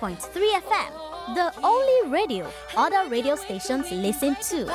101.3 FM, the only radio other radio stations listen to.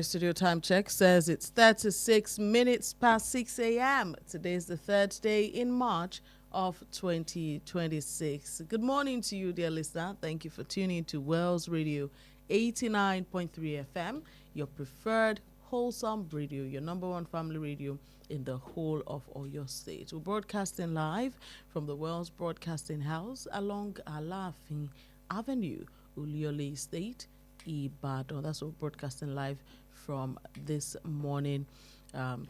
studio time check says it's 36 minutes past 6 a.m. Today is the third day in March of 2026. Good morning to you, dear listener. Thank you for tuning to Wells Radio 89.3 FM, your preferred wholesome radio, your number one family radio in the whole of Oyo State. We're broadcasting live from the Wells Broadcasting House along Alafin Avenue, Uliole Estate, Ibadan. That's what we're broadcasting live from this morning.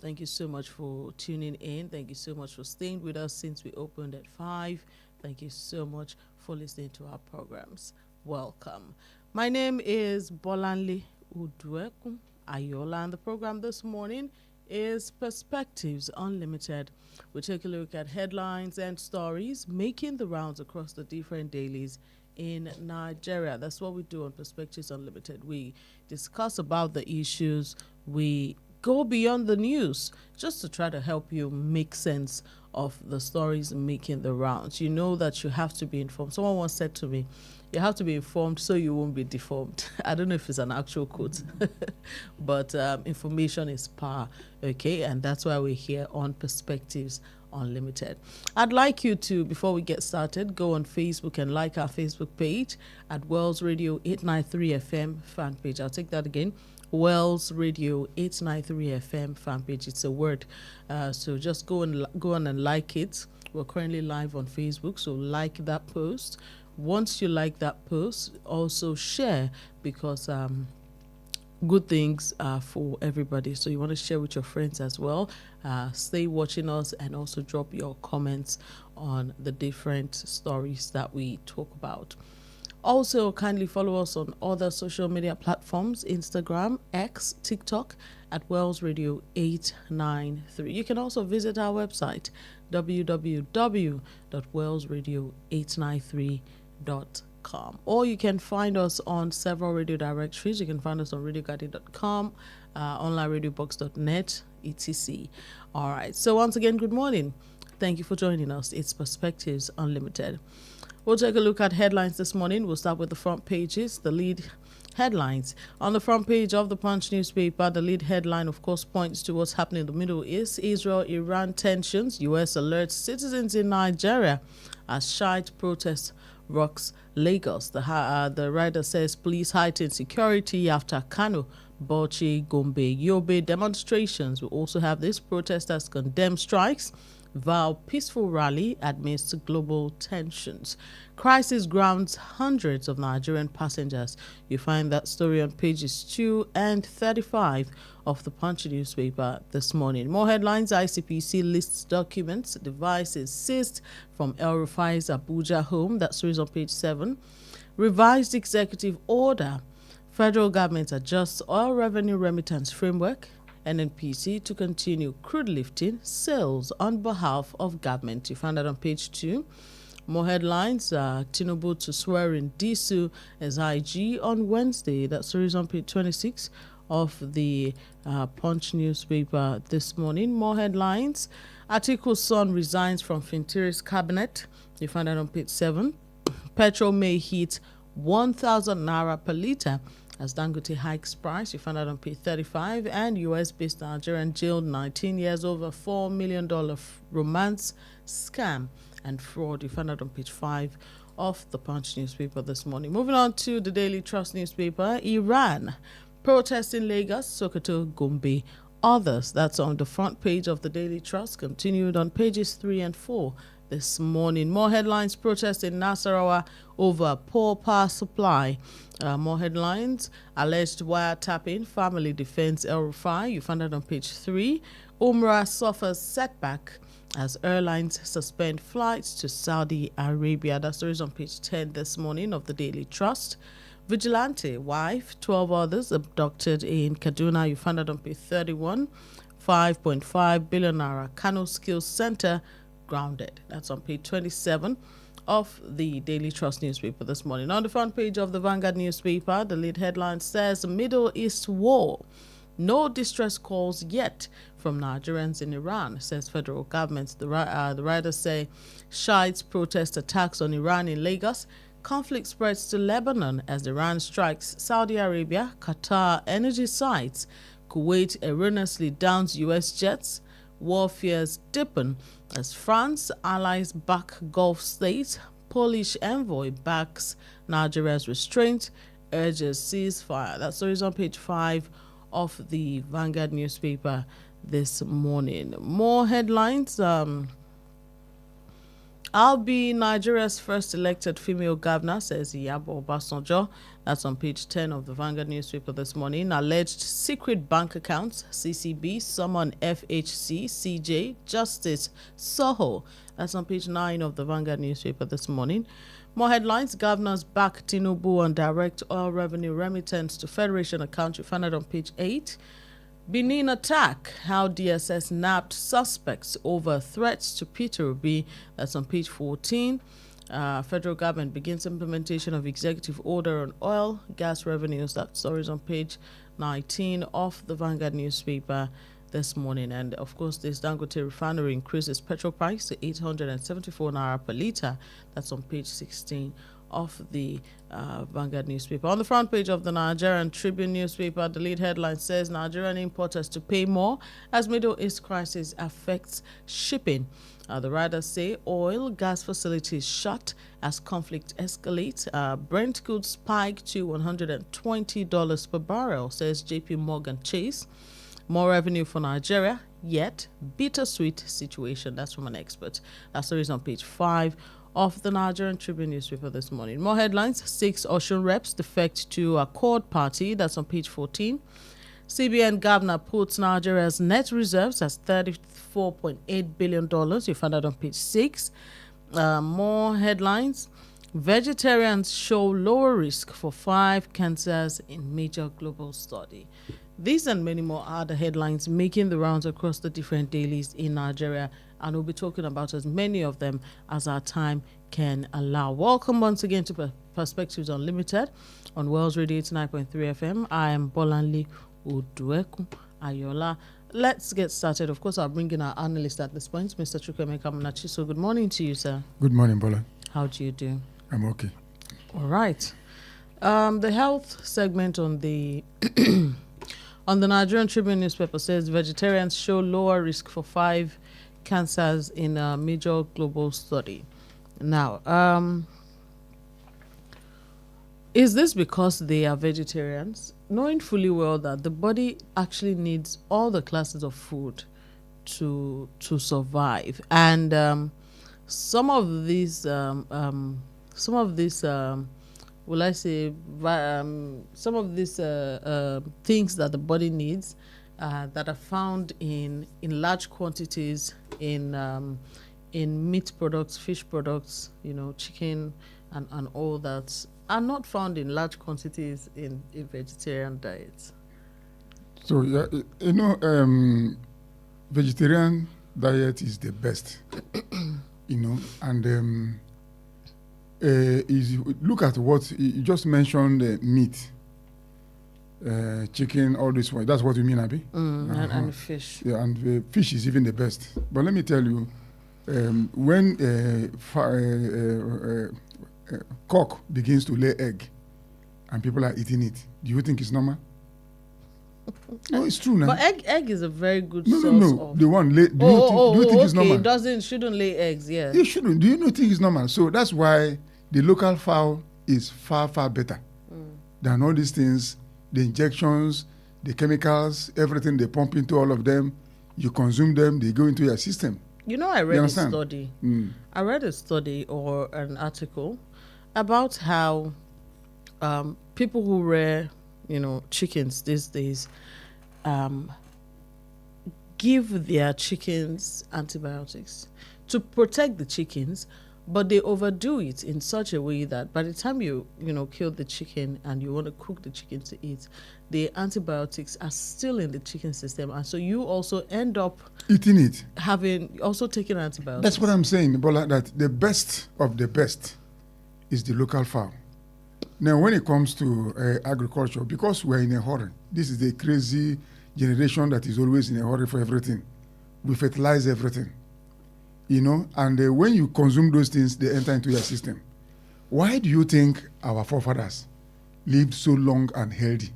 Thank you so much for tuning in. Thank you so much for staying with us since we opened at 5. Thank you so much for listening to our programs. Welcome. My name is Bolanle Oduekun-Ayoola, and the program this morning is Perspectives Unlimited. We take a look at headlines and stories making the rounds across the different dailies in Nigeria. That's what we do on Perspectives Unlimited. We discuss about the issues. We go beyond the news just to try to help you make sense of the stories making the rounds. You know that you have to be informed. Someone once said to me, you have to be informed so you won't be deformed. I don't know if it's an actual quote, but information is power, okay? And that's why we're here on Perspectives Unlimited. I'd like you to, before we get started, go on Facebook and like our Facebook page at Wells Radio 893 FM fan page. I'll take that again. Wells Radio 893 FM fan page. It's a word. So just go on and like it. We're currently live on Facebook, so like that post. Once you like that post, also share, because good things are for everybody. So you want to share with your friends as well. Stay watching us and also drop your comments on the different stories that we talk about. Also, kindly follow us on other social media platforms, Instagram, X, TikTok at Wells Radio 893. You can also visit our website, www.wellsradio893.com. Or you can find us on several radio directories. You can find us on radioguardian.com, onlineradiobox.net, etc. All right. So once again, good morning. Thank you for joining us. It's Perspectives Unlimited. We'll take a look at headlines this morning. We'll start with the front pages, the lead headlines. On the front page of the Punch newspaper, the lead headline, of course, points to what's happening in the Middle East. Israel-Iran tensions. U.S. alerts citizens in Nigeria as Shiite protest rocks Lagos. The writer says police heighten security after Kano, Bauchi, Gombe, Yobe demonstrations. We also have this: protesters condemn strikes, vow peaceful rally amidst global tensions. Crisis grounds hundreds of Nigerian passengers. You find that story on pages 2 and 35 of the Punch newspaper this morning. More headlines: ICPC lists documents, devices seized from El Rufai's Abuja home. That story is on page 7. Revised executive order: federal government adjusts oil revenue remittance framework. NNPC to continue crude lifting sales on behalf of government. You find that on page 2. More headlines: Tinubu to swear in Disu as IG on Wednesday. That story is on page 26 of the Punch newspaper this morning. More headlines: Atiku's son resigns from Fintiri's cabinet. You find that on page 7. Petrol may hit 1,000 naira per litre as Dangote hikes price. You find out on page 35. And US-based Nigerian jailed 19 years over $4 million romance scam and fraud. You find out on page 5 of the Punch newspaper this morning. Moving on to the Daily Trust newspaper. Iran protests in Lagos, Sokoto, Gombe, others. That's on the front page of the Daily Trust. Continued on pages 3 and 4 this morning. More headlines: protests in Nasarawa over poor power supply. More headlines: alleged wiretapping, family defends El Rufai. You find that on page 3. Umrah suffers setback as airlines suspend flights to Saudi Arabia. That story is on page 10 this morning of the Daily Trust. Vigilante wife, 12 others abducted in Kaduna. You find that on page 31. 5.5 billion naira Kano Skills Center grounded. That's on page 27 of the Daily Trust newspaper this morning. On the front page of the Vanguard newspaper, the lead headline says Middle East war. No distress calls yet from Nigerians in Iran, says federal government. The writers say Shiites protest attacks on Iran in Lagos conflict spreads to Lebanon as Iran strikes Saudi Arabia, Qatar energy sites. Kuwait erroneously downs U.S. jets. War fears deepen as France allies back Gulf states. Polish envoy backs Nigeria's restraint, urges ceasefire. That story is on page 5 of the Vanguard newspaper this morning. More headlines. I'll be Nigeria's first elected female governor, says Iyabo Obasanjo. That's on page 10 of the Vanguard newspaper this morning. Alleged secret bank accounts, CCB, summon FHC, CJ, Justice, Soho. That's on page 9 of the Vanguard newspaper this morning. More headlines. Governors back Tinubu on direct oil revenue remittance to Federation account. You find it on page 8. Benin attack, how DSS nabbed suspects over threats to Peter Obi. That's on page 14. Federal government begins implementation of executive order on oil, gas revenues. That story is on page 19 of the Vanguard newspaper this morning. And of course, this Dangote refinery increases petrol price to 874 naira per litre. That's on page 16 of the Vanguard newspaper. On the front page of the Nigerian Tribune newspaper, the lead headline says Nigerian importers to pay more as Middle East crisis affects shipping. The writers say oil, gas facilities shut as conflict escalates. Brent crude spike to $120 per barrel, says JP Morgan Chase. More revenue for Nigeria, yet bittersweet situation. That's from an expert. That story is on page 5 of the Nigerian Tribune newspaper this morning. More headlines. 6 Ocean reps defect to Accord Party. That's on page 14. CBN governor puts Nigeria's net reserves as $34.8 billion. You find that on page 6. More headlines. Vegetarians show lower risk for 5 cancers in major global study. These and many more are the headlines making the rounds across the different dailies in Nigeria, and we'll be talking about as many of them as our time can allow. Welcome once again to Perspectives Unlimited on Wells Radio 89.3 FM. I am Bolanle Oduekun-Ayoola. Let's get started. Of course, I'll bring in our analyst at this point, Mr. Chukwemeka Munachi. So good morning to you, sir. Good morning, Bola. How do you do? I'm okay. All right. The health segment on the on the Nigerian Tribune newspaper says vegetarians show lower risk for 5 cancers in a major global study. Now, is this because they are vegetarians, knowing fully well that the body actually needs all the classes of food to survive, and some of these will I say, some of these things that the body needs that are found in large quantities in meat products, fish products, chicken and all that, are not found in large quantities in vegetarian diets. So, vegetarian diet is the best, and look at what you just mentioned, meat, chicken, all this one. That's what you mean, Abi? And fish. Yeah, and fish is even the best. But let me tell you, when cock begins to lay egg and people are eating it, do you think it's normal? No, it's true now. But egg is a very good source of... The one lay... Do you think it's normal? It shouldn't lay eggs, yeah. It shouldn't. Do you not think it's normal? So that's why the local fowl is far, far better than all these things, the injections, the chemicals, everything they pump into all of them. You consume them, they go into your system. I read a study. I read a study or an article about how people who rear, chickens these days give their chickens antibiotics to protect the chickens, but they overdo it in such a way that by the time you kill the chicken and you want to cook the chicken to eat, the antibiotics are still in the chicken system, and so you also end up eating it, taking antibiotics. That's what I'm saying, Bola, that the best of the best is the local fowl. Now, when it comes to agriculture, because we're in a hurry, this is the crazy generation that is always in a hurry for everything. We fertilize everything, and when you consume those things, they enter into your system. Why do you think our forefathers lived so long and healthy?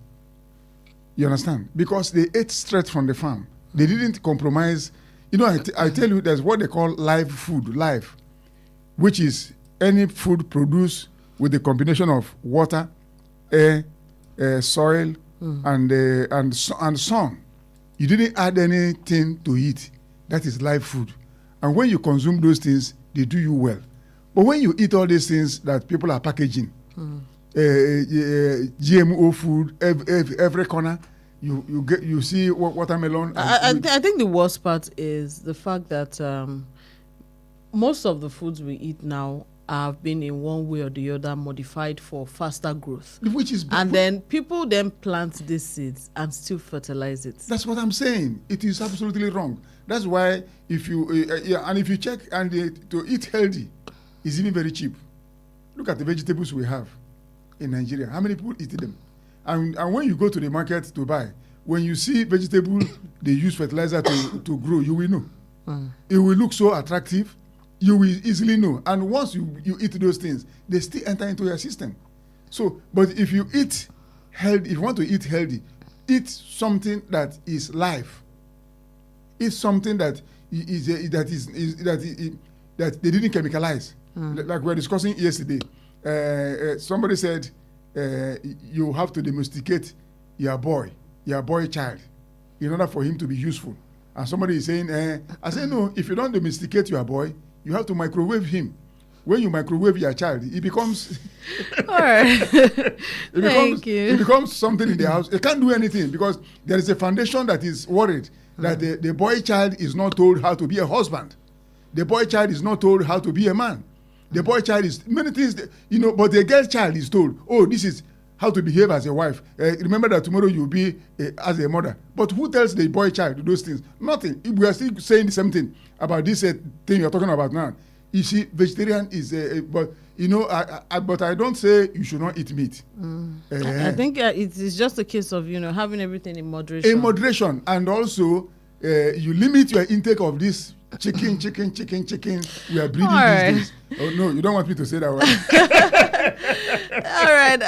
You understand? Because they ate straight from the farm. They didn't compromise. You know, I tell you, there's what they call live food, live, which is any food produced with the combination of water, air, soil, and sun. You didn't add anything to it. That is live food. And when you consume those things, they do you well. But when you eat all these things that people are packaging, GMO food, every corner, you see watermelon. I think the worst part is the fact that most of the foods we eat now have been in one way or the other modified for faster growth. Which is and then people then plant these seeds and still fertilize it. That's what I'm saying. It is absolutely wrong. That's why if you check and to eat healthy is even very cheap. Look at the vegetables we have in Nigeria. How many people eat them? And when you go to the market to buy, when you see vegetable they use fertilizer to grow, you will know. It will look so attractive. You will easily know. And once you eat those things, they still enter into your system. So, but if you eat healthy, if you want to eat healthy, eat something that is live. Eat something that that they didn't chemicalize. Like we were discussing yesterday. Somebody said you have to domesticate your boy child in order for him to be useful. And somebody is saying, I say, no, if you don't domesticate your boy, you have to microwave him. When you microwave your child, it becomes all right. Thank you. It becomes something in the house. It can't do anything because there is a foundation that is worried that the boy child is not told how to be a husband. The boy child is not told how to be a man. The boy child is many things, but the girl child is told, oh, this is how to behave as a wife. Remember that tomorrow you'll be as a mother. But who tells the boy child those things? Nothing. We are still saying the same thing about this thing you're talking about now. You see, vegetarian is, but I don't say you should not eat meat. I think it's just a case of having everything in moderation. In moderation, and also you limit your intake of this chicken. We are breeding these days. Oh no, you don't want me to say that word. All right.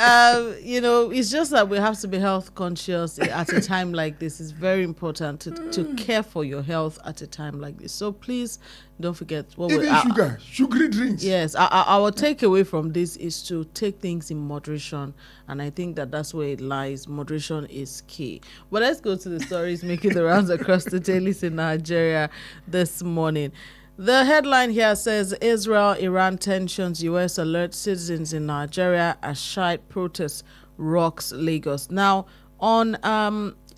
It's just that we have to be health conscious at a time like this. It's very important to care for your health at a time like this. So please don't forget sugary drinks. Yes, our takeaway from this is to take things in moderation, and I think that's where it lies. Moderation is key. But let's go to the stories making the rounds across the dailies in Nigeria this morning. The headline here says Israel-Iran tensions, U.S. alerts citizens in Nigeria as Shiite protests rocks Lagos. Now, on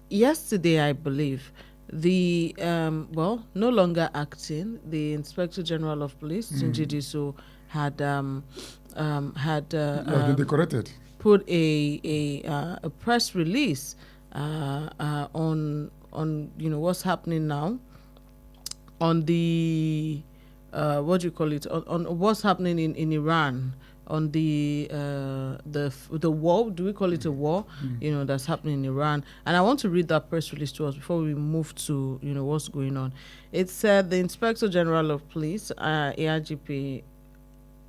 yesterday, I believe, the no longer acting, the Inspector General of Police, Tunji Diso, had they corrected. Put a press release on what's happening now. On the what do you call it? On what's happening in Iran, on the war? Do we call it a war? That's happening in Iran. And I want to read that press release to us before we move to what's going on. It said the Inspector General of Police, AIGP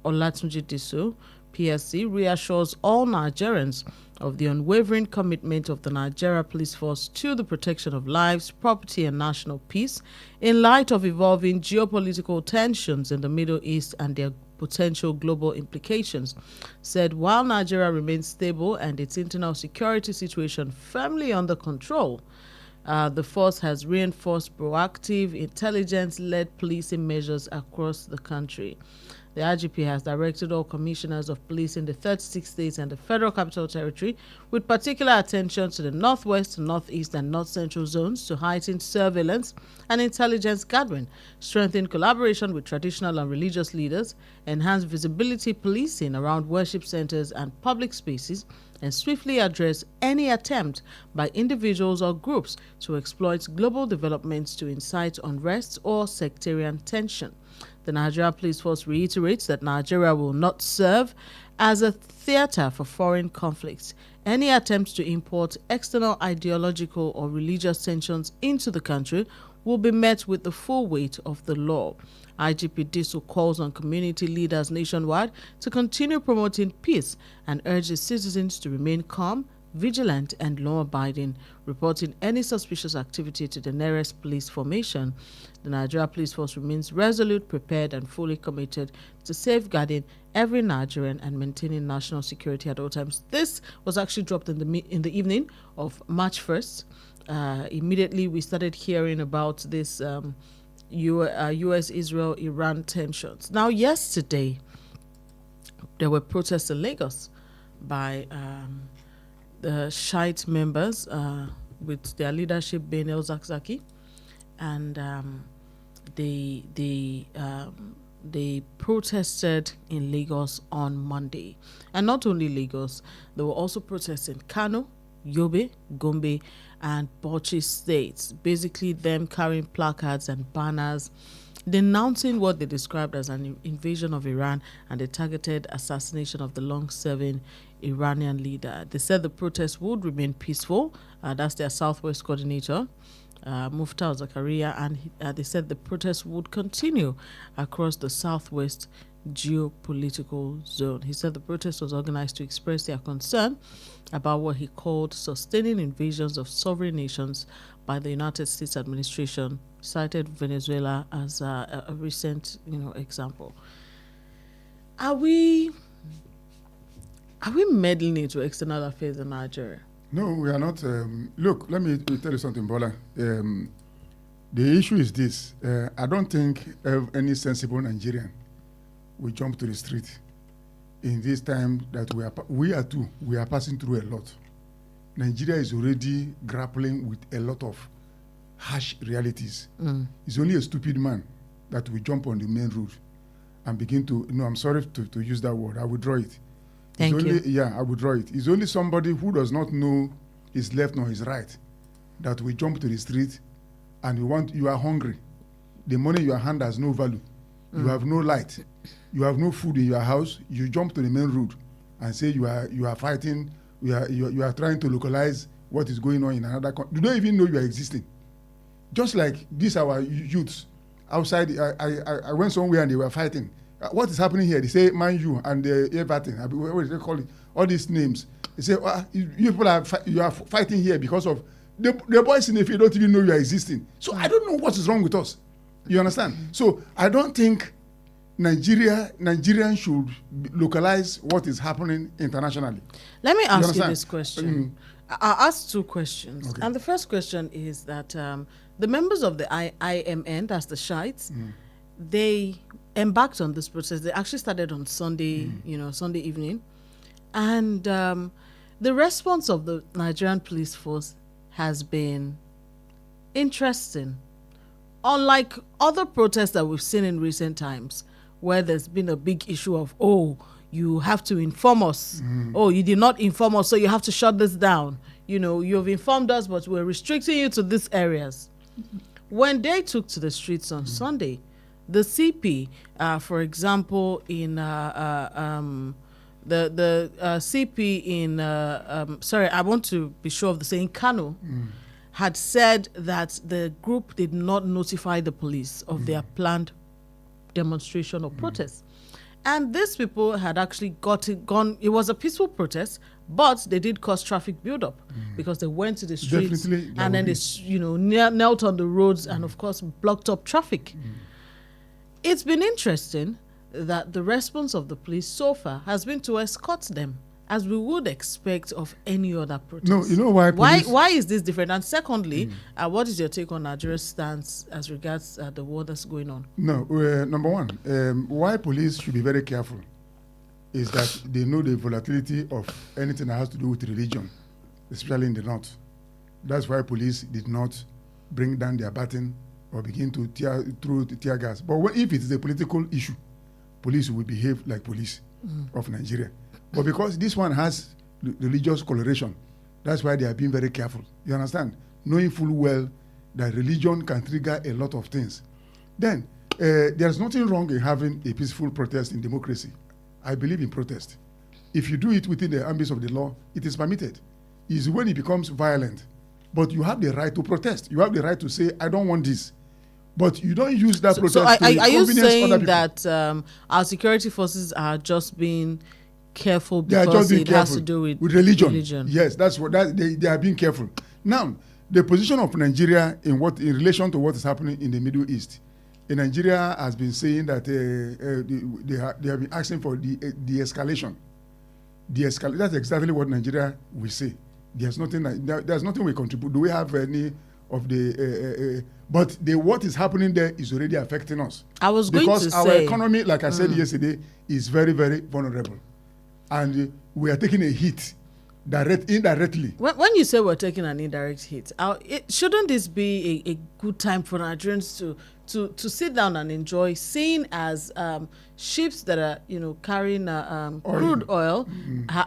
Olatunji Diso, PSC, reassures all Nigerians of the unwavering commitment of the Nigeria Police Force to the protection of lives, property, and national peace in light of evolving geopolitical tensions in the Middle East and their potential global implications. Said while Nigeria remains stable and its internal security situation firmly under control, the force has reinforced proactive, intelligence-led policing measures across the country. The IGP has directed all commissioners of police in the 36 states and the Federal Capital Territory, with particular attention to the Northwest, Northeast, and North Central zones, to heighten surveillance and intelligence gathering, strengthen collaboration with traditional and religious leaders, enhance visibility policing around worship centers and public spaces, and swiftly address any attempt by individuals or groups to exploit global developments to incite unrest or sectarian tension. The Nigeria Police Force reiterates that Nigeria will not serve as a theater for foreign conflicts. Any attempts to import external ideological or religious tensions into the country will be met with the full weight of the law. IGP Disu calls on community leaders nationwide to continue promoting peace and urges citizens to remain calm, vigilant and law-abiding, reporting any suspicious activity to the nearest police formation. The Nigeria Police Force remains resolute, prepared and fully committed to safeguarding every Nigerian and maintaining national security at all times. This was actually dropped in the evening of March 1st. Immediately we started hearing about this US-Israel-Iran tensions. Now yesterday, there were protests in Lagos by the Shiite members with their leadership being El Zakzaki, and they protested in Lagos on Monday. And not only Lagos, there were also protests in Kano, Yobe, Gombe, and Bauchi states, basically them carrying placards and banners denouncing what they described as an invasion of Iran and the targeted assassination of the long-serving Iranian leader. They said the protest would remain peaceful. That's their Southwest coordinator, Mufta Zakaria, and they said the protest would continue across the Southwest geopolitical zone. He said the protest was organized to express their concern about what he called sustaining invasions of sovereign nations by the United States administration, cited Venezuela as a recent, example. Are we meddling into external affairs in Nigeria? No, we are not. Look, let me tell you something, Bola. The issue is this. I don't think any sensible Nigerian will jump to the street in this time that we are passing through a lot. Nigeria is already grappling with a lot of harsh realities. It's only a stupid man that will jump on the main road and begin to, I'm sorry to use that word, I withdraw it. Thank you. Yeah, I withdraw it. It's only somebody who does not know his left nor his right that will jump to the street and you are hungry. The money in your hand has no value. You have no light. You have no food in your house. You jump to the main road and say you are fighting. You are trying to localize what is going on in another country. You don't even know you are existing. Just like these our youths outside. I went somewhere and they were fighting. What is happening here? They say Man U and Everton. What do they call it? All these names. They say you people you are fighting here because of the boys in the field don't even know you are existing. So I don't know what is wrong with us. You understand? So I don't think Nigerians should localize what is happening internationally. Let me ask you this question. I'll ask two questions. Okay. And the first question is that the members of the IMN, that's the Shiites, they embarked on this protest. They actually started on Sunday, Sunday evening. And the response of the Nigerian police force has been interesting. Unlike other protests that we've seen in recent times, where there's been a big issue of, you have to inform us. You did not inform us, so you have to shut this down. You've informed us, but we're restricting you to these areas. When they took to the streets on Sunday, the CP, for example, in the CP in, I want to be sure of the saying, Kano, had said that the group did not notify the police of their planned demonstration or protest. And these people had actually gone, it was a peaceful protest, but they did cause traffic buildup because they went to the streets and then they knelt on the roads and of course blocked up traffic. It's been interesting that the response of the police so far has been to escort them, as we would expect of any other protest. No, you know why? Why is this different? And secondly, what is your take on Nigeria's stance as regards the war that's going on? No, number one, why police should be very careful is that they know the volatility of anything that has to do with religion, especially in the north. That's why police did not bring down their baton or begin to throw tear gas. But if it is a political issue, police will behave like police of Nigeria. But because this one has religious coloration, that's why they are being very careful. You understand? Knowing full well that religion can trigger a lot of things. Then, there's nothing wrong in having a peaceful protest in democracy. I believe in protest. if you do it within the ambits of the law, it is permitted. It's when it becomes violent. But you have the right to protest. You have the right to say, I don't want this. But you don't use that protest so to are you inconvenience other saying people. that our security forces are just being careful They are because just being it careful has to do with religion. Yes, that's what they are being careful. Now, the position of Nigeria in relation to what is happening in the Middle East, Nigeria has been saying that they have been asking for de-escalation. That's exactly what Nigeria will say. There's nothing we contribute. Do we have any of the? But what is happening there is already affecting us. I was going to say, because our economy, like I said yesterday, is very, very vulnerable, and we are taking a hit indirectly. When you say we're taking an indirect hit, shouldn't this be a good time for Nigerians to sit down and enjoy, seeing as ships that are carrying crude oil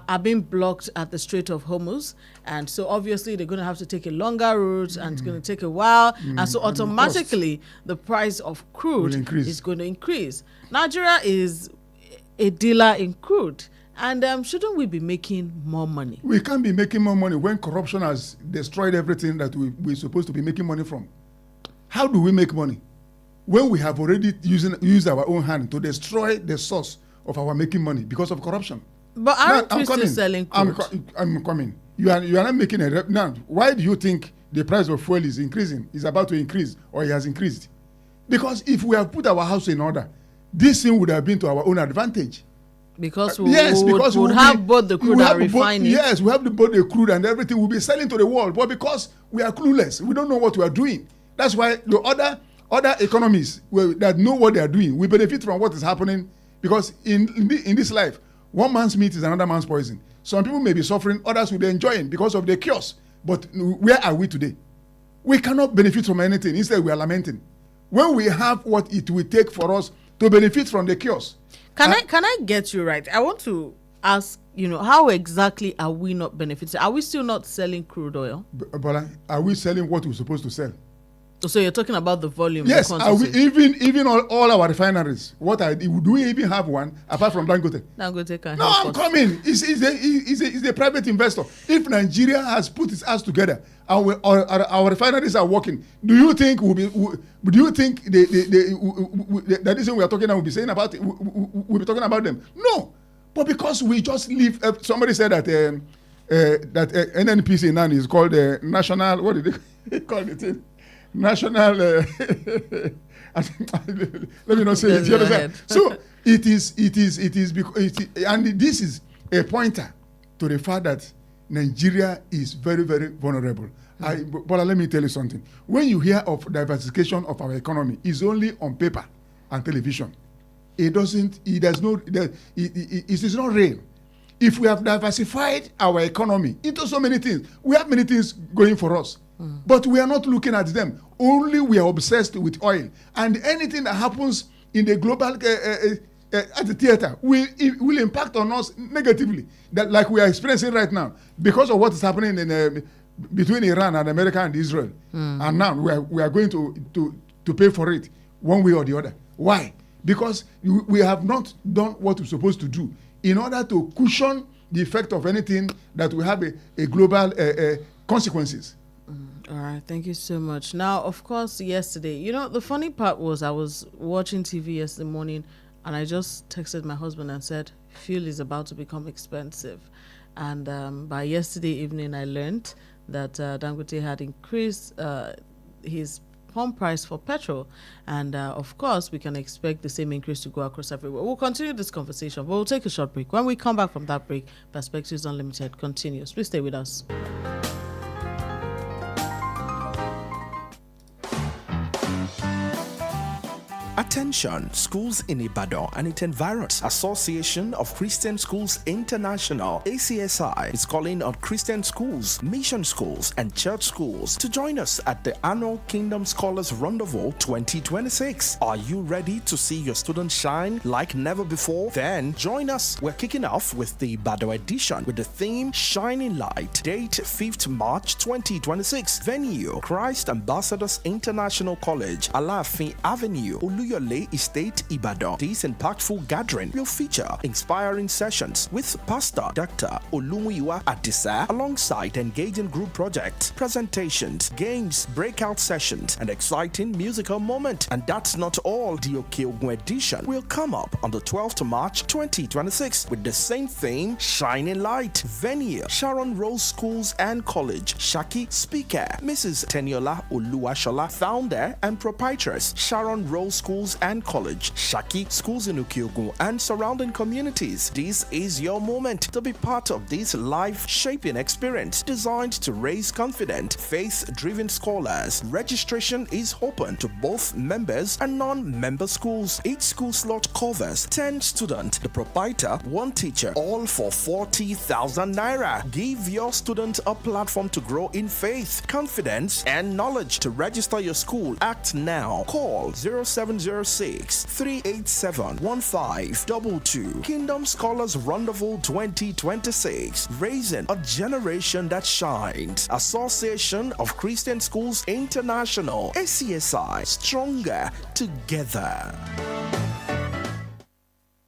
are being blocked at the Strait of Hormuz, and so obviously they're going to have to take a longer route and it's going to take a while, and so automatically the price of crude is going to increase. Nigeria is a dealer in crude. And shouldn't we be making more money? We can't be making more money when corruption has destroyed everything that we're supposed to be making money from. How do we make money? When we have already used our own hand to destroy the source of our making money because of corruption. But aren't we still selling crude? I'm coming. You are not making a now. Why do you think the price of fuel is increasing? Is about to increase, or it has increased? Because if we have put our house in order, this thing would have been to our own advantage. Because we would have both the crude and refining. Yes, we have both the crude and everything. We'll be selling to the world. But because we are clueless, we don't know what we are doing. That's why the other economies that know what they are doing, we benefit from what is happening. Because in this life, one man's meat is another man's poison. Some people may be suffering, others will be enjoying because of the chaos. But where are we today? We cannot benefit from anything. Instead, we are lamenting. When we have what it will take for us to benefit from the chaos. Can I get you right? I want to ask, how exactly are we not benefiting? Are we still not selling crude oil? Bola, are we selling what we're supposed to sell? So you're talking about the volume? Yes, are we even all our refineries? Do we even have one apart from Dangote? Dangote can. No, I'm coming. It's a private investor. If Nigeria has put its ass together, our refineries are working. Do you think that this thing we are talking about will be saying about it? We'll be talking about them? No, but because we just leave. Somebody said that NNPC now is called the national. What did they call it? National. Let me not say it. You understand? So it is because and this is a pointer to the fact that Nigeria is very, very vulnerable. But let me tell you something. When you hear of diversification of our economy, it's only on paper and television. It is not real. If we have diversified our economy into so many things, we have many things going for us. But we are not looking at them. Only we are obsessed with oil. And anything that happens in the global at the theater will impact on us negatively, that like we are experiencing right now because of what is happening between Iran and America and Israel. And now we are going to pay for it one way or the other. Why? Because we have not done what we're supposed to do in order to cushion the effect of anything that will have a global consequences. All right, thank you so much. Now, of course, yesterday, the funny part was I was watching TV yesterday morning and I just texted my husband and said, fuel is about to become expensive. And by yesterday evening, I learned that Dangote had increased his pump price for petrol. And of course, we can expect the same increase to go across everywhere. We'll continue this conversation, but we'll take a short break. When we come back from that break, Perspectives Unlimited continues. Please stay with us. Attention, schools in Ibadan and its environs. Association of Christian Schools International, ACSI, is calling on Christian schools, mission schools, and church schools to join us at the annual Kingdom Scholars Rendezvous 2026. Are you ready to see your students shine like never before? Then join us. We're kicking off with the Ibadan edition with the theme Shining Light. Date 5th March 2026. Venue Christ Ambassadors International College, Alafin Avenue, Olu Oluyole Estate, Ibadan. This impactful gathering will feature inspiring sessions with Pastor Dr. Olumuyiwa Adisa alongside engaging group projects, presentations, games, breakout sessions, and exciting musical moment. And that's not all. The Okeogun edition will come up on the 12th of March 2026 with the same theme, Shining Light. Venue, Sharon Rose Schools and College. Shaki speaker, Mrs. Teniola Oluwashola, founder and proprietress, Sharon Rose Schools and College, Shaki Schools in Okeogun and surrounding communities. This is your moment to be part of this life-shaping experience designed to raise confident, faith-driven scholars. Registration is open to both members and non-member schools. Each school slot covers 10 students, the proprietor, 1 teacher, all for 40,000 naira. Give your student a platform to grow in faith, confidence, and knowledge. To register your school, act now. Call 0706 387 1522. Kingdom Scholars Rendezvous 2026. Raising a generation that shines. Association of Christian Schools International. ACSI. Stronger together.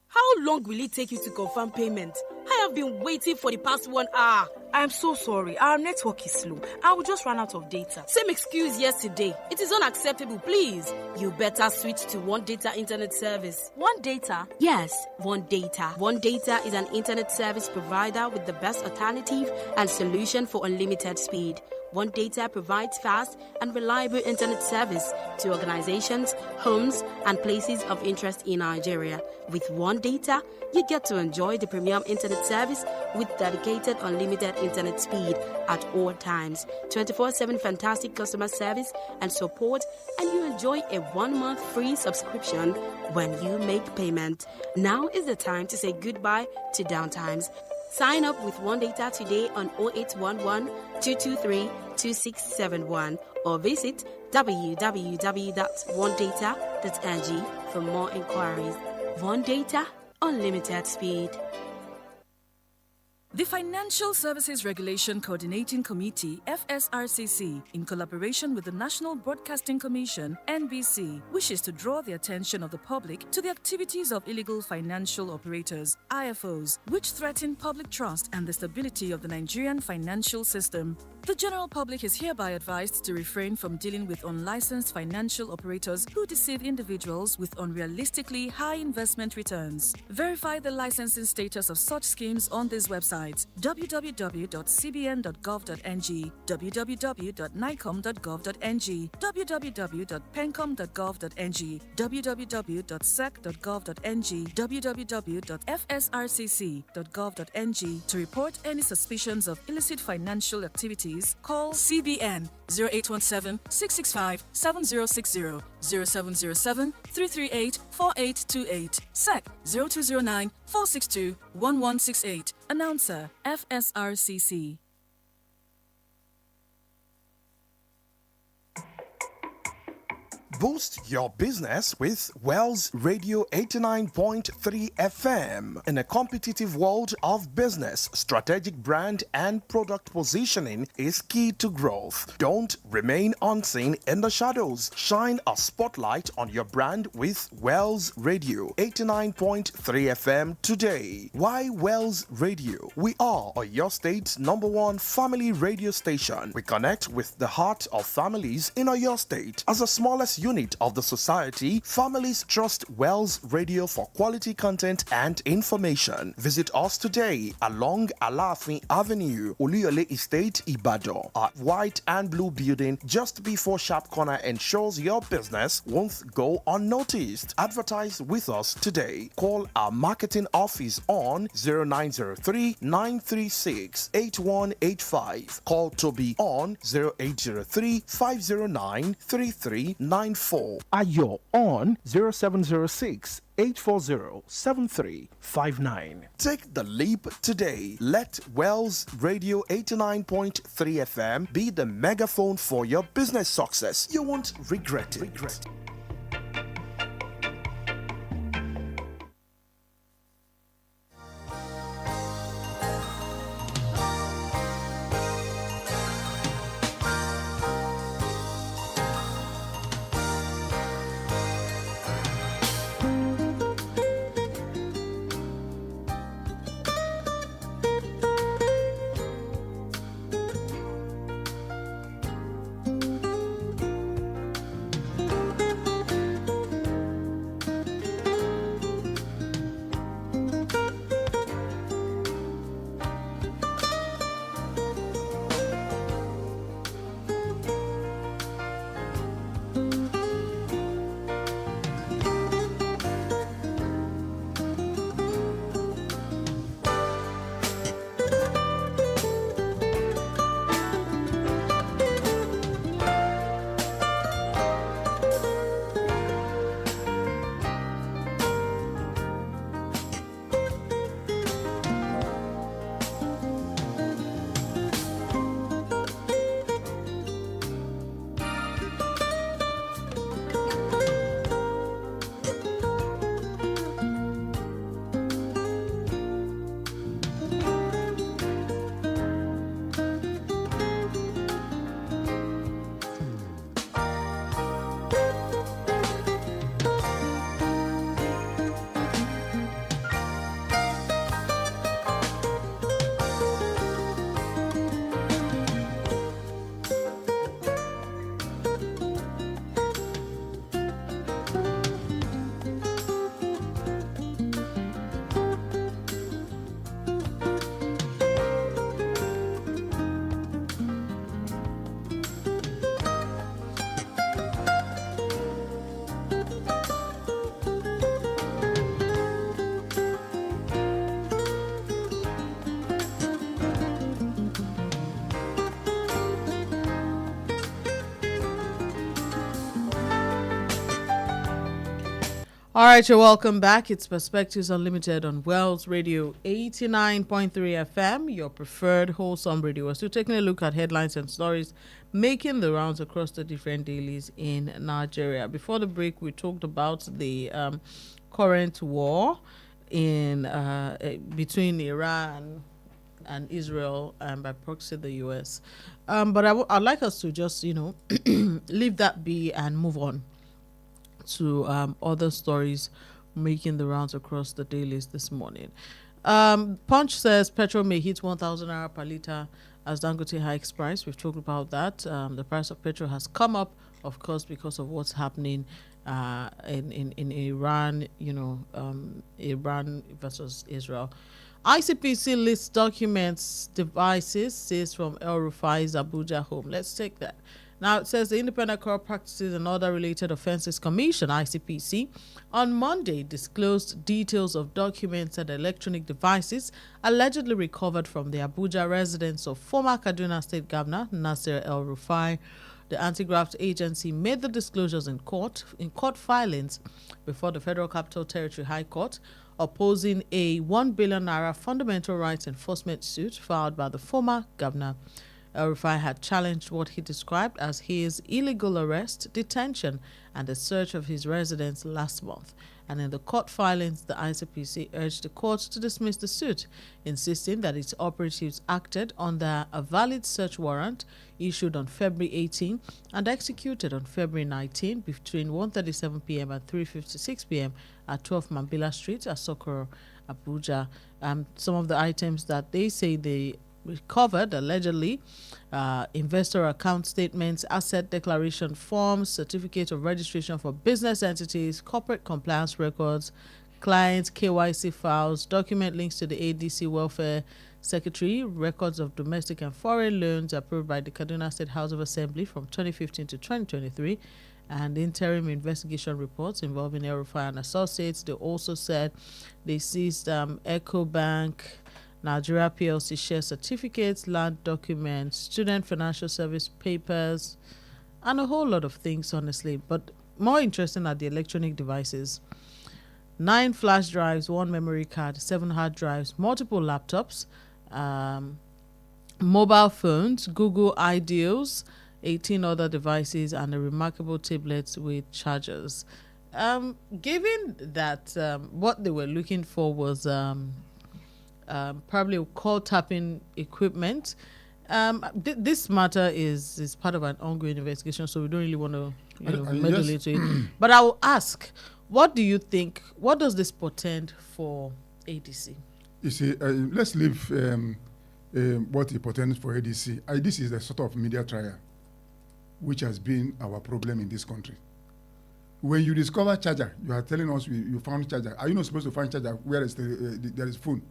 How long will it take you to confirm payment? I have been waiting for the past 1 hour. I'm so sorry. Our network is slow. I will just run out of data. Same excuse yesterday. It is unacceptable, please. You better switch to One Data Internet Service. One Data? Yes, One Data. One Data is an internet service provider with the best alternative and solution for unlimited speed. One Data provides fast and reliable internet service to organizations, homes, and places of interest in Nigeria. With One Data, you get to enjoy the premium internet service with dedicated unlimited internet speed at all times, 24/7 fantastic customer service and support, and you enjoy a 1-month free subscription when you make payment. Now is the time to say goodbye to downtimes. Sign up with One Data today on 0811 223 2671 or visit www.onedata.ng for more inquiries. One Data, unlimited speed. The Financial Services Regulation Coordinating Committee, FSRCC, in collaboration with the National Broadcasting Commission, NBC, wishes to draw the attention of the public to the activities of illegal financial operators, IFOs, which threaten public trust and the stability of the Nigerian financial system. The general public is hereby advised to refrain from dealing with unlicensed financial operators who deceive individuals with unrealistically high investment returns. Verify the licensing status of such schemes on these websites: www.cbn.gov.ng, www.nicom.gov.ng, www.pencom.gov.ng, www.sec.gov.ng, www.fsrcc.gov.ng. To report any suspicions of illicit financial activities, call CBN 0817-665-7060, 0707-338-4828, SEC 0209-462-1168. Announcer, FSRCC. Boost your business with Wells Radio 89.3 FM. In a competitive world of business, strategic brand and product positioning is key to growth. Don't remain unseen in the shadows. Shine a spotlight on your brand with Wells Radio 89.3 FM today. Why Wells Radio? We are your state's #1 family radio station. We connect with the heart of families in your state. As the smallest unit of the society, families trust Wells Radio for quality content and information. Visit us today along Alafin Avenue, Oluyole Estate, Ibadan. Our white and blue building just before Sharp Corner ensures your business won't go unnoticed. Advertise with us today. Call our marketing office on 0903 936 8185. Call Toby on 0803 509 3394. Ayo on 0706 840-7359. Take the leap today. Let Wells Radio 89.3 FM be the megaphone for your business success. You won't regret it. All right, you're welcome back. It's Perspectives Unlimited on Wells Radio 89.3 FM, your preferred wholesome radio. We're still taking a look at headlines and stories making the rounds across the different dailies in Nigeria. Before the break, we talked about the current war in between Iran and Israel, and by proxy the U.S. But I'd like us to just, leave that be and move on to other stories making the rounds across the dailies this morning. Punch says petrol may hit 1,000 naira per litre as Dangote hikes price. We've talked about that. The price of petrol has come up, of course, because of what's happening in Iran, Iran versus Israel. ICPC lists documents, devices, says from El Rufai's Abuja home. Let's take that. Now, it says the Independent Corrupt Practices and Other Related Offences Commission, ICPC, on Monday disclosed details of documents and electronic devices allegedly recovered from the Abuja residence of former Kaduna State Governor Nasir El Rufai. The anti-graft agency made the disclosures in court filings before the Federal Capital Territory High Court, opposing a 1 billion naira fundamental rights enforcement suit filed by the former governor. El Rufai had challenged what he described as his illegal arrest, detention, and the search of his residence last month. And in the court filings, the ICPC urged the court to dismiss the suit, insisting that its operatives acted under a valid search warrant issued on February 18 and executed on February 19 between 1:37 p.m. and 3:56 p.m. at 12 Mambila Street, Asokoro, Abuja. Some of the items that they say they recovered allegedly: investor account statements, asset declaration forms, certificate of registration for business entities, corporate compliance records, clients KYC files, document links to the ADC welfare secretary, records of domestic and foreign loans approved by the Kaduna State House of Assembly from 2015 to 2023, and interim investigation reports involving El Rufai and associates. They also said they seized EcoBank, Nigeria PLC share certificates, land documents, student financial service papers, and a whole lot of things, honestly. But more interesting are the electronic devices. 9 flash drives, 1 memory card, 7 hard drives, multiple laptops, mobile phones, Google Ideals, 18 other devices, and a remarkable tablet with chargers. Given that what they were looking for was probably call tapping equipment. This matter is part of an ongoing investigation, so we don't really want to meddle into it. But I will ask, what do you think? What does this portend for ADC? You see, let's leave what it portends for ADC. This is a sort of media trial, which has been our problem in this country. When you discover charger, you are telling us you found charger. Are you not supposed to find charger where is there is phone?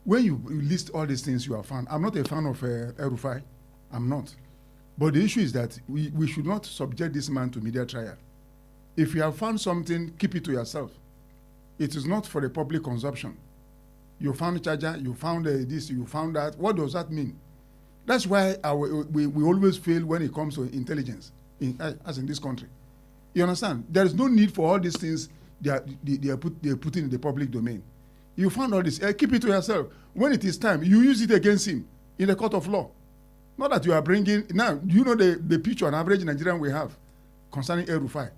When you list all these things you have found, I'm not a fan of El Rufai. I'm not. But the issue is that we should not subject this man to media trial. If you have found something, keep it to yourself. It is not for the public consumption. You found a charger, you found this, you found that. What does that mean? That's why we always fail when it comes to intelligence, as in this country. You understand? There is no need for all these things they are putting in the public domain. You found all this. Keep it to yourself. When it is time, you use it against him in the court of law. Not that you are bringing... Now, do you know the picture on average Nigerian we have concerning El Rufai?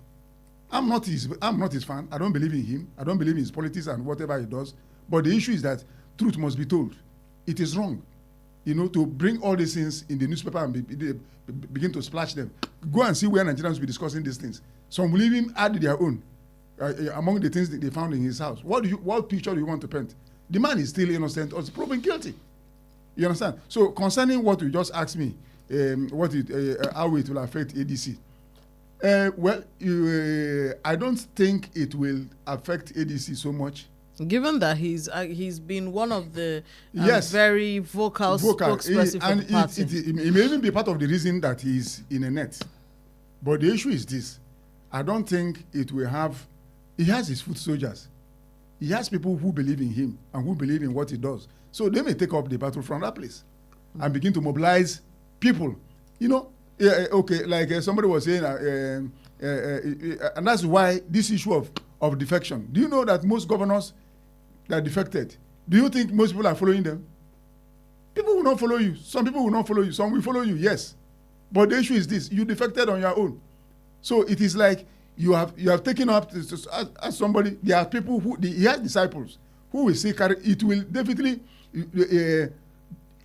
I'm not his fan. I don't believe in him. I don't believe in his politics and whatever he does. But the issue is that truth must be told. It is wrong, to bring all these things in the newspaper and begin to splash them. Go and see where Nigerians will be discussing these things. Some will even add their own. Among the things that they found in his house. What picture do you want to paint? The man is still innocent or is proven guilty. You understand? So concerning what you just asked me, how it will affect ADC. I don't think it will affect ADC so much. Given that he's been one of the very vocal spokesperson for the party. It may even be part of the reason that he's in a net. But the issue is this. I don't think it will have... He has his foot soldiers. He has people who believe in him and who believe in what he does. So they may take up the battle from that place and begin to mobilize people. Like somebody was saying, and that's why this issue of defection. Do you know that most governors that defected, do you think most people are following them? People will not follow you. Some people will not follow you. Some will follow you, yes. But the issue is this: you defected on your own. So it is like you have taken up as somebody. There are people he has disciples who will say it will definitely.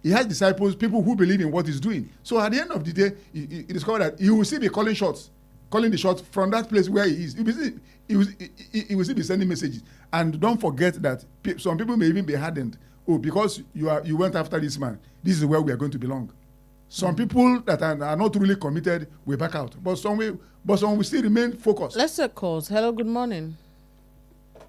He has disciples, people who believe in what he's doing. So at the end of the day, he discovered that he will still be calling the shots from that place where he is. He will still be sending messages. And don't forget that some people may even be hardened. Oh, because you went after this man, this is where we are going to belong. Some people that are not really committed will back out, but some will still remain focused. Let's take calls. Hello, good morning.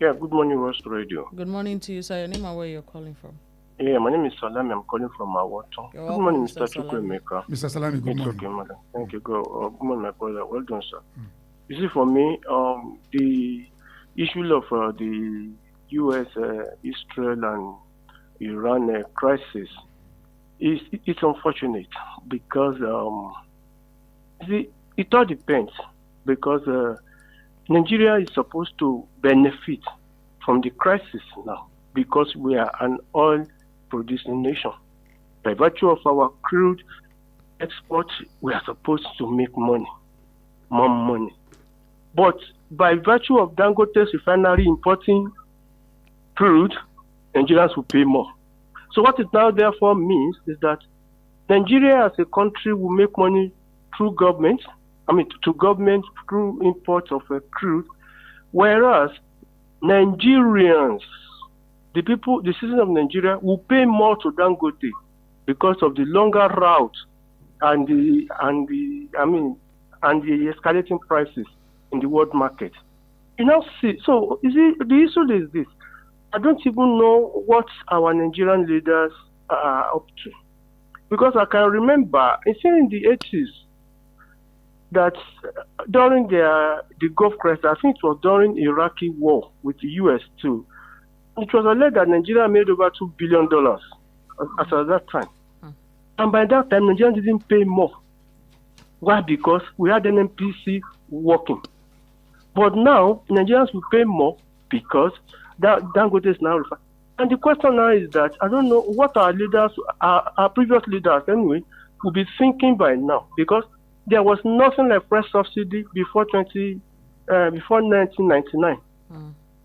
Yeah, good morning, West Radio. Good morning to you, sir. Your name and where you're calling from? Yeah, my name is Salami. I'm calling from Awato. Good morning, Mr. Chukwemeka. Mr. Salami, good morning. Okay, madam. Thank you. Good morning, my brother. Well done, sir. You see, for me, the issue of the U.S., Israel, and Iran crisis it's unfortunate because it all depends because Nigeria is supposed to benefit from the crisis now because we are an oil-producing nation. By virtue of our crude export, we are supposed to make money, more money. But by virtue of Dangote's refinery importing crude, Nigerians will pay more. So what it now therefore means is that Nigeria as a country will make money through government, to government through import of crude, whereas Nigerians, the citizens of Nigeria will pay more to Dangote because of the longer route and the escalating prices in the world market. You now see, so the issue is this. I don't even know what our Nigerian leaders are up to. Because I can remember, in the 80s, that during the Gulf crisis, I think it was during the Iraqi war with the US too, it was alleged that Nigeria made over $2 billion as at that time. And by that time, Nigerians didn't pay more. Why? Because we had NNPC working. But now, Nigerians will pay more because Dangote is now refined. And the question now is that I don't know what our leaders, our previous leaders anyway, will be thinking by now, because there was nothing like fresh subsidy before 1999,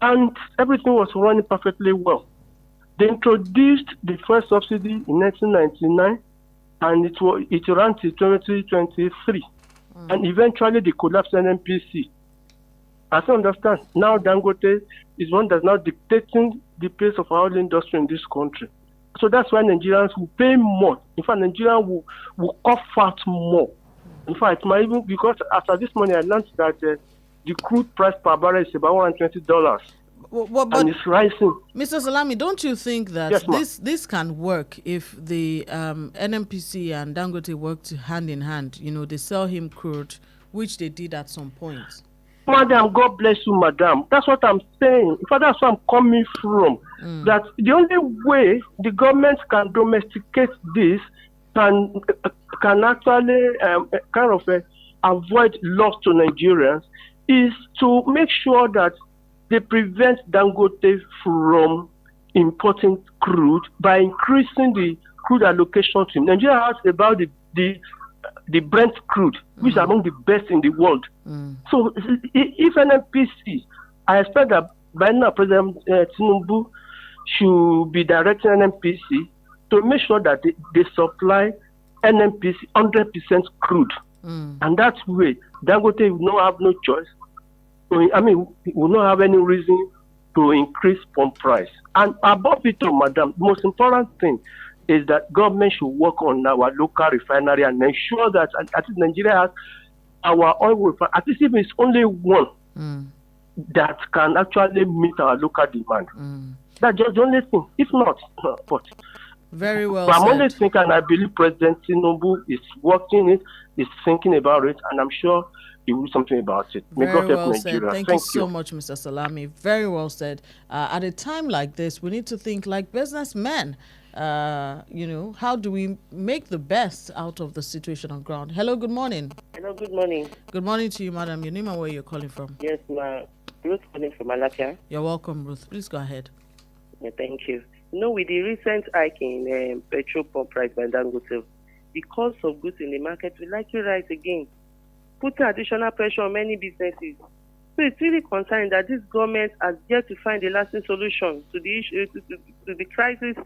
and everything was running perfectly well. They introduced the first subsidy in 1999, and it ran till 2023, and eventually they collapsed NNPC. I don't understand. Now Dangote is one that's now dictating the pace of our oil industry in this country. So that's why Nigerians will pay more. In fact, Nigerians will cough out more. In fact, because after this morning I learned that the crude price per barrel is about $120. And it's rising. Mr. Salami, don't you think that this can work if the NNPC and Dangote work hand in hand? You know, they sell him crude, which they did at some point. Madam, God bless you, madam. That's what I'm saying. In fact, that's where I'm coming from. That the only way the government can domesticate this can actually avoid loss to Nigerians is to make sure that they prevent Dangote from importing crude by increasing the crude allocation to him. Nigeria has about the Brent crude, which is among the best in the world. So if NNPC, I expect that by now President Tinubu should be directing NNPC to make sure that they supply NNPC 100% crude. And that way, Dangote will not have no choice. Will not have any reason to increase pump price. And above it all, madam, the most important thing is that government should work on our local refinery and ensure that at least Nigeria has our oil refinery, at least if it's only one that can actually meet our local demand. That's just the only thing. If not, but very well but I'm said. only thinking, and I believe President Tinubu is working it, is thinking about it, and I'm sure he will do something about it. May Very God help well said. Nigeria. Thank you so much, Mr. Salami. Very well said. At a time like this, we need to think like businessmen. How do we make the best out of the situation on ground? Hello, good morning. Hello, good morning. Good morning to you, madam. Your name and where you're calling from? Yes, Ruth calling from Alakia. You're welcome, Ruth. Please go ahead. Yeah, thank you. With the recent hike in petrol pump price by Dangote, the cost of goods in the market will likely rise again, putting additional pressure on many businesses. So it's really concerning that this government has yet to find a lasting solution to the issue, to the crisis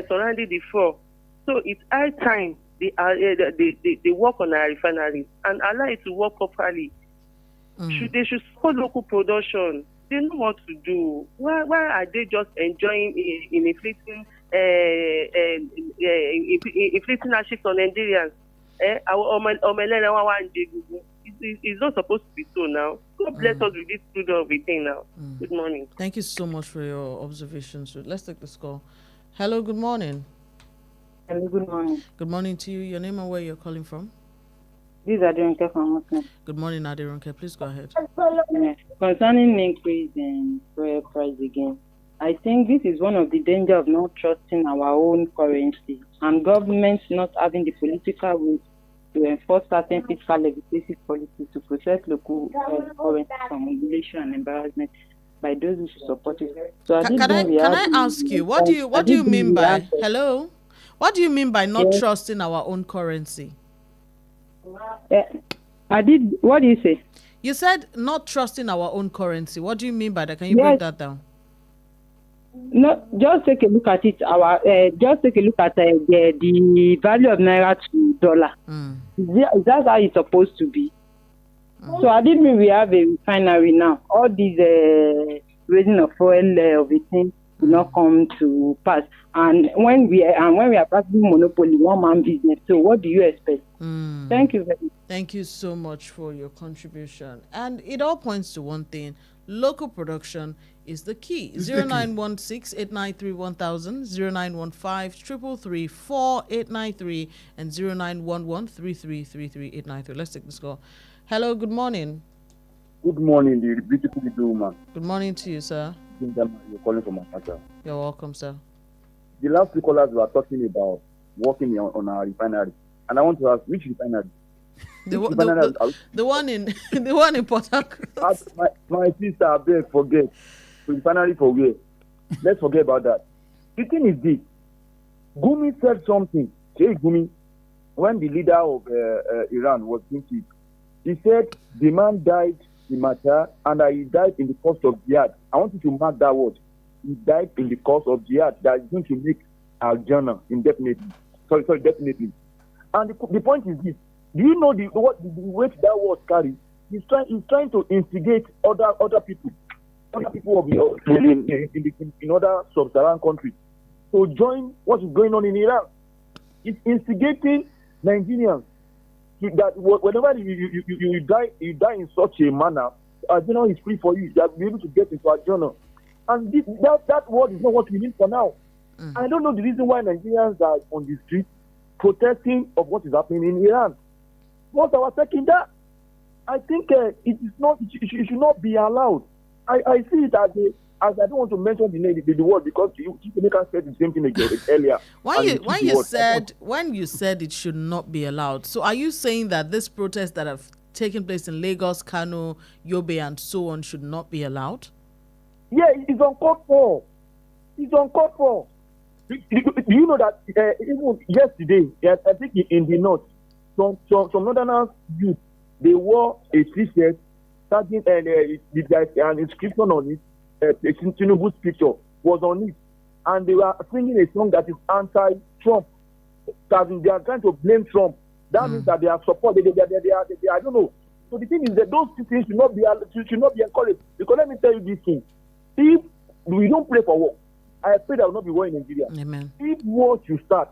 surrounding the fuel. So it's high time they work on our refineries and allow it to work properly. They should support local production. They know what to do. Why are they just enjoying inflicting hardship on Nigerians? It's not supposed to be so now. God bless us with this freedom of thing now. Good morning. Thank you so much for your observations. Let's take this call. Hello, good morning. Hello, good morning. Good morning to you. Your name and where you're calling from? This is Adirunke from Muslim. Good morning, Adirunke. Please go ahead. Concerning the increase in fuel price again, I think this is one of the dangers of not trusting our own currency and governments not having the political will to enforce certain fiscal legislative policies to protect local currency from regulation and embarrassment by those who support it. So Can I ask you, what do you mean by hello? What do you mean by not trusting our own currency? What do you say? You said not trusting our own currency. What do you mean by that? Can you break that down? No, just take a look at it. Just take a look at the value of naira to dollar. Is that how it's supposed to be? So I didn't mean we have a refinery now. All these raising of oil of the thing will not come to pass. And when we are practicing monopoly, one man business. So what do you expect? Thank you very much. Thank you so much for your contribution. And it all points to one thing: local production is the key. 0916-893-1000, 0915-333-4893, and 0911-333-3893. Let's take this call. Hello, good morning. Good morning, the beautiful woman. Good morning to you, sir. You're calling from Africa. You're welcome, sir. The last two callers were talking about working on our refinery. And I want to ask, which refinery? The one in the one in Port Harcourt. My sister, I beg, forget. Refinery for where? Let's forget about that. The thing is this. Gumi said something. Say Gumi, when the leader of Iran was being killed, he said the man died in Mata and he died in the course of jihad. I want you to mark that word. He died in the course of jihad. That is going to make our journal indefinitely. Definitely. And the point is this. Do you know the weight that word carries? He's trying to instigate other people of in other sub-Saharan countries to join what is going on in Iran. It's instigating Nigerians that whenever you die in such a manner, Arjuna is free for you. You are able to get into Arjuna. And that word is not what we need for now. I don't know the reason why Nigerians are on the street protesting of what is happening in Iran. What I was taking that, I think it should not be allowed. I see it as I don't want to mention the word because you can say the same thing again earlier. When you said it should not be allowed, so are you saying that this protests that have taken place in Lagos, Kano, Yobe, and so on should not be allowed? Yeah, it's uncalled for. It's uncalled for. Do you know that even yesterday, I think in the north, some northern youth, they wore a t-shirt starting and an inscription on it. Tinubu's picture was on it, and they were singing a song that is anti-Trump. They are trying to blame Trump. That means that they are supported. They are, I don't know. So the thing is that those things should not be encouraged. Because let me tell you this thing: if we don't pray for war, I pray there will not be war in Nigeria. Amen. If war should start,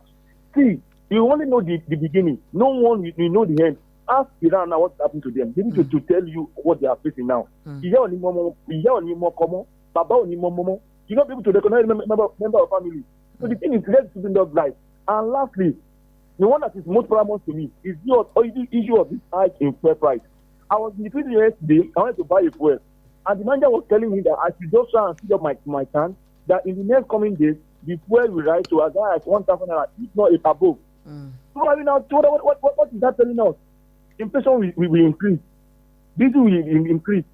see, you only know the beginning. No one will know the end. Ask Iran now what's happened to them. They need to tell you what they are facing now. You not be able to recognize member of family. So the thing is, let's do those life. And lastly, the one that is most paramount to me is the issue of this hike in fuel price. I was in the field yesterday. I wanted to buy a fuel, and the manager was telling me that I should just try and speed up my tank. That in the next coming days, the fuel will rise to as high as 1,000 naira, if not a above. So I mean, what is that telling us? Inflation will increase. Diesel will increase.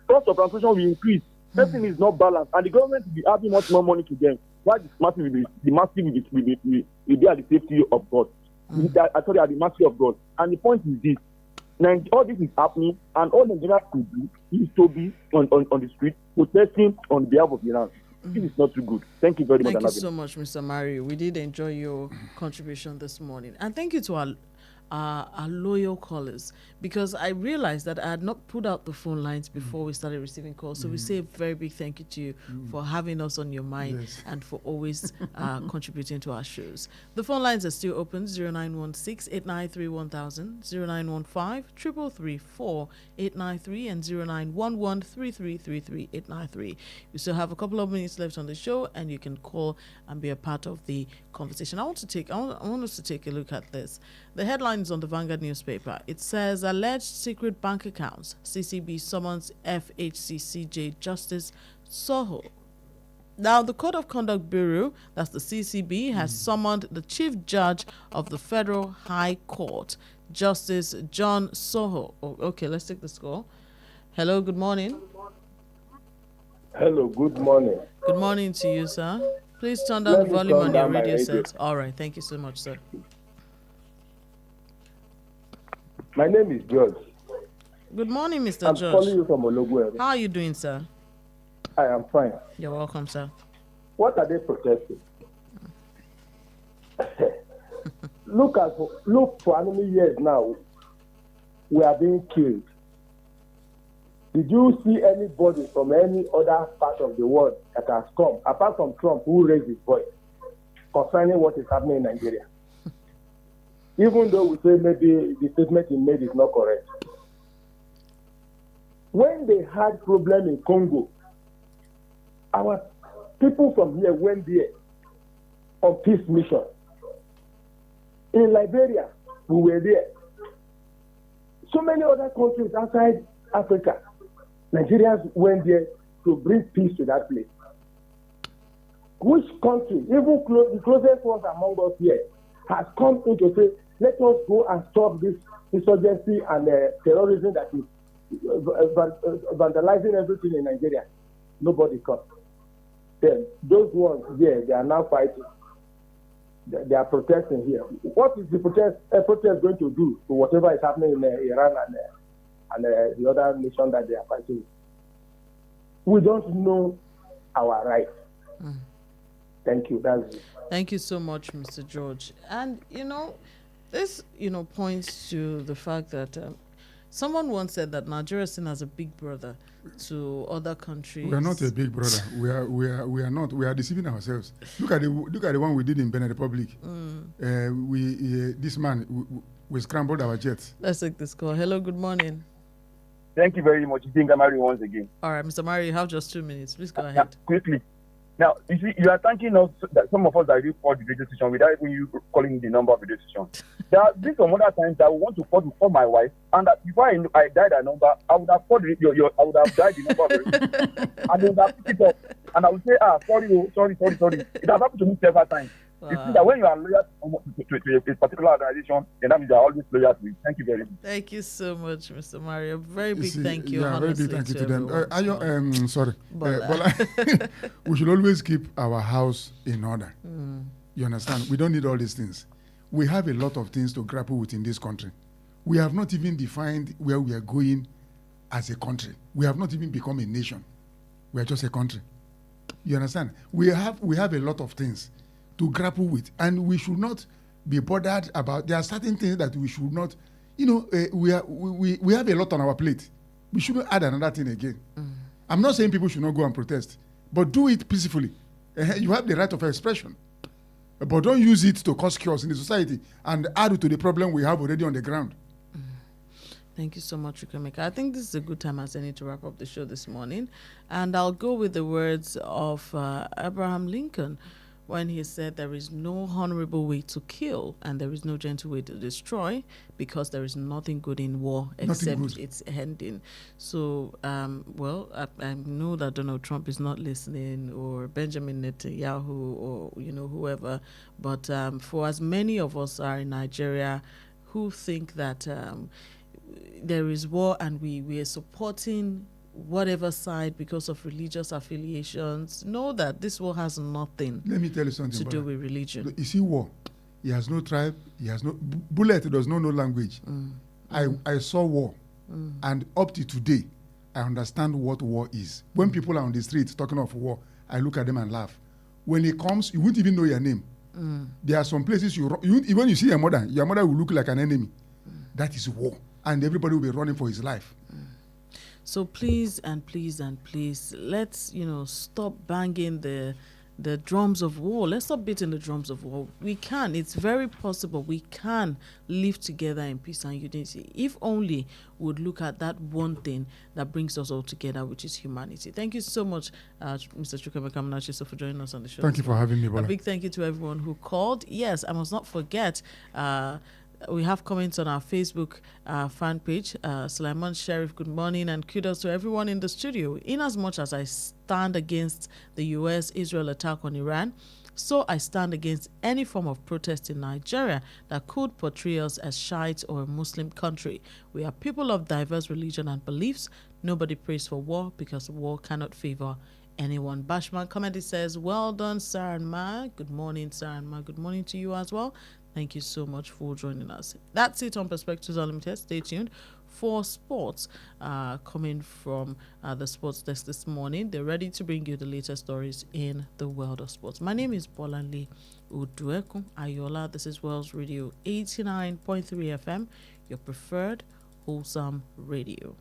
Cost of transportation will increase. Everything is not balanced, and the government will be having much more money to them. Why the massive will be at the safety of God. Sorry, at the mercy of God. And the point is this: all this is happening, and all Nigeria could do is to be on the street protesting on behalf of Iran. This is not too good. Thank you very much. Thank you so much, Mr. Mario. We did enjoy your contribution this morning. And thank you to our loyal callers, because I realized that I had not put out the phone lines before we started receiving calls. So we say a very big thank you to you for having us on your mind and for always contributing to our shows. The phone lines are still open: 0916-893-1000, 0915-333-4893, and 0911-3333-893. We still have a couple of minutes left on the show, and you can call and be a part of the conversation. I want us to take a look at this. The headlines on the Vanguard newspaper. It says, alleged secret bank accounts. CCB summons FHCCJ Justice Soho. Now, the Code of Conduct Bureau, that's the CCB, has summoned the Chief Judge of the Federal High Court, Justice John Soho. Oh, okay, let's take this call. Hello, good morning. Hello, good morning. Good morning to you, sir. Please turn down the volume on your radio set. All right, thank you so much, sir. My name is George. Good morning, Mr. I'm George. calling you from Ologwe. How are you doing, sir? I am fine. You're welcome, sir. What are they protesting? Look for how many years now we are being killed. Did you see anybody from any other part of the world that has come, apart from Trump, who raised his voice concerning what is happening in Nigeria? Even though we say maybe the statement he made is not correct. When they had problem in Congo, our people from here went there on peace mission. In Liberia, we were there. So many other countries outside Africa, Nigerians went there to bring peace to that place. Which country, even the closest ones among us here, has come in to say, let us go and stop this insurgency and terrorism that is vandalizing everything in Nigeria? Nobody comes. Then those ones there, they are now fighting. They are protesting here. What is the protest going to do to whatever is happening in Iran and the other nation that they are fighting? We don't know our rights. Thank you. That's it. Thank you so much, Mr. George. And this points to the fact that someone once said that Nigeria is seen as a big brother to other countries. We are not a big brother. We are not. We are deceiving ourselves. Look at the one we did in Benin Republic. This man we scrambled our jets. Let's take this call. Hello, good morning. Thank you very much. It's Mari once again. All right, Mr. Mari, you have just 2 minutes. Please go ahead. Quickly. Now, you see, you are thanking us, that some of us that really call the radio station without even you calling the number of the radio station. There have been some other times that I want to call my wife, and that before I died that number, I would have called I would have died the number of the and they would have picked it up, and I would say, sorry. It has happened to me several times. Wow. You see that when you are loyal to a particular organization, then that means you are always loyal to it. Thank you very much. Thank you so much, Mr. Mario. Very big thank you. Yeah, very big thank you to them. We should always keep our house in order. You understand? We don't need all these things. We have a lot of things to grapple with in this country. We have not even defined where we are going as a country. We have not even become a nation. We are just a country. You understand? We have a lot of things to grapple with, and we should not be bothered about. There are certain things that we should not, we have a lot on our plate. We shouldn't add another thing again. I'm not saying people should not go and protest, but do it peacefully. You have the right of expression, but don't use it to cause chaos in the society and add to the problem we have already on the ground. Thank you so much, Rikomeka. I think this is a good time as any to wrap up the show this morning, and I'll go with the words of Abraham Lincoln, when he said there is no honorable way to kill and there is no gentle way to destroy, because there is nothing good in war except its ending. So, I know that Donald Trump is not listening, or Benjamin Netanyahu, or whoever, but for as many of us are in Nigeria who think that there is war and we are supporting whatever side because of religious affiliations, know that this war has nothing Let me tell you something to do with religion. You see, war, he has no tribe, he has no bullet, does not know language. I saw war, and up to today I understand what war is. When people are on the street talking of war, I look at them and laugh. When it comes, you won't even know your name. There are some places when you see your mother will look like an enemy. That is war, and everybody will be running for his life. So please and please and please, let's stop banging the drums of war. Let's stop beating the drums of war. We can. It's very possible. We can live together in peace and unity if only we'd look at that one thing that brings us all together, which is humanity. Thank you so much, Mr. Chukwemeka Mnachiso, for joining us on the show. Thank you for having me, Bola. A big thank you to everyone who called. Yes, I must not forget. We have comments on our Facebook fan page. Sulaiman Sheriff, good morning, and kudos to everyone in the studio. In as much as I stand against the U.S.-Israel attack on Iran, so I stand against any form of protest in Nigeria that could portray us as Shiite or a Muslim country. We are people of diverse religion and beliefs. Nobody prays for war because war cannot favor anyone. Bashman Comedy says, well done, Sir and Ma. Good morning, Sir and Ma. Good morning to you as well. Thank you so much for joining us. That's it on Perspectives Unlimited. Stay tuned for sports coming from the sports desk this morning. They're ready to bring you the latest stories in the world of sports. My name is Bolanle Oduekun-Ayoola. This is Wells Radio 89.3 FM, your preferred wholesome radio.